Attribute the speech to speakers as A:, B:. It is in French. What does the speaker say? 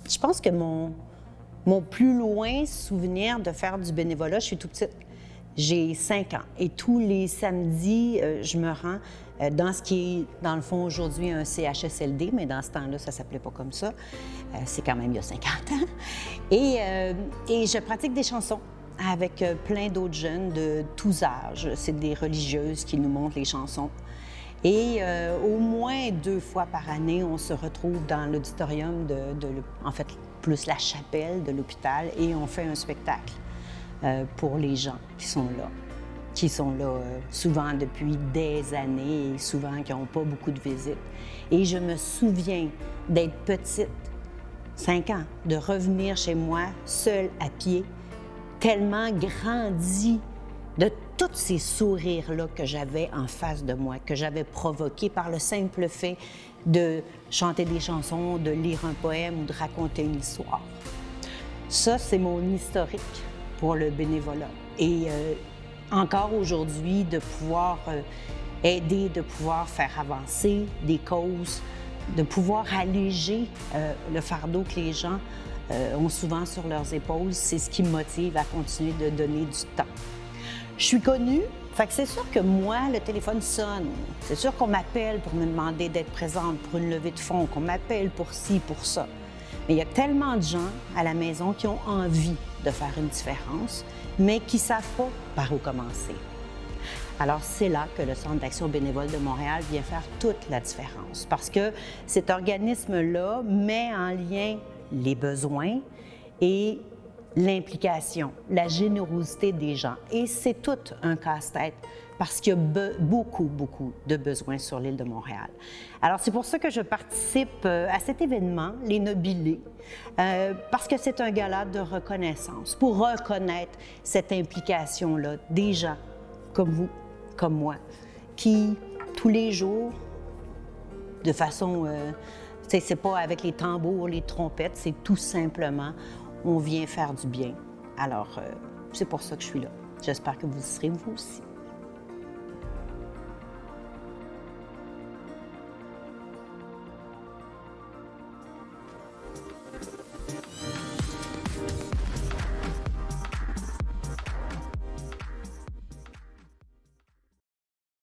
A: Je pense que mon plus loin souvenir de faire du bénévolat, je suis toute petite. J'ai 5 ans et tous les samedis, je me rends dans ce qui est, dans le fond, aujourd'hui un CHSLD, mais dans ce temps-là, ça ne s'appelait pas comme ça. C'est quand même il y a 50 ans. Et je pratique des chansons avec plein d'autres jeunes de tous âges. C'est des religieuses qui nous montrent les chansons. Et au moins 2 fois par année, on se retrouve dans l'auditorium en fait, plus la chapelle de l'hôpital, et on fait un spectacle pour les gens qui sont là souvent depuis des années et souvent qui n'ont pas beaucoup de visites. Et je me souviens d'être petite, 5 ans, de revenir chez moi seule à pied, tellement grandie de tous ces sourires-là que j'avais en face de moi, que j'avais provoqués par le simple fait de chanter des chansons, de lire un poème ou de raconter une histoire. Ça, c'est mon historique pour le bénévolat. Et encore aujourd'hui, de pouvoir aider, de pouvoir faire avancer des causes, de pouvoir alléger le fardeau que les gens ont souvent sur leurs épaules, c'est ce qui me motive à continuer de donner du temps. Je suis connue, fait que c'est sûr que moi, le téléphone sonne. C'est sûr qu'on m'appelle pour me demander d'être présente pour une levée de fonds, qu'on m'appelle pour ci, pour ça. Mais il y a tellement de gens à la maison qui ont envie de faire une différence, mais qui ne savent pas par où commencer. Alors, c'est là que le Centre d'action bénévole de Montréal vient faire toute la différence, parce que cet organisme-là met en lien les besoins et l'implication, la générosité des gens. Et c'est tout un casse-tête parce qu'il y a beaucoup, beaucoup de besoins sur l'île de Montréal. Alors, c'est pour ça que je participe à cet événement, les Nobilés, parce que c'est un gala de reconnaissance, pour reconnaître cette implication-là des gens comme vous, comme moi, qui, tous les jours, de façon, c'est pas avec les tambours, les trompettes, c'est tout simplement, on vient faire du bien. Alors, c'est pour ça que je suis là. J'espère que vous y serez vous aussi.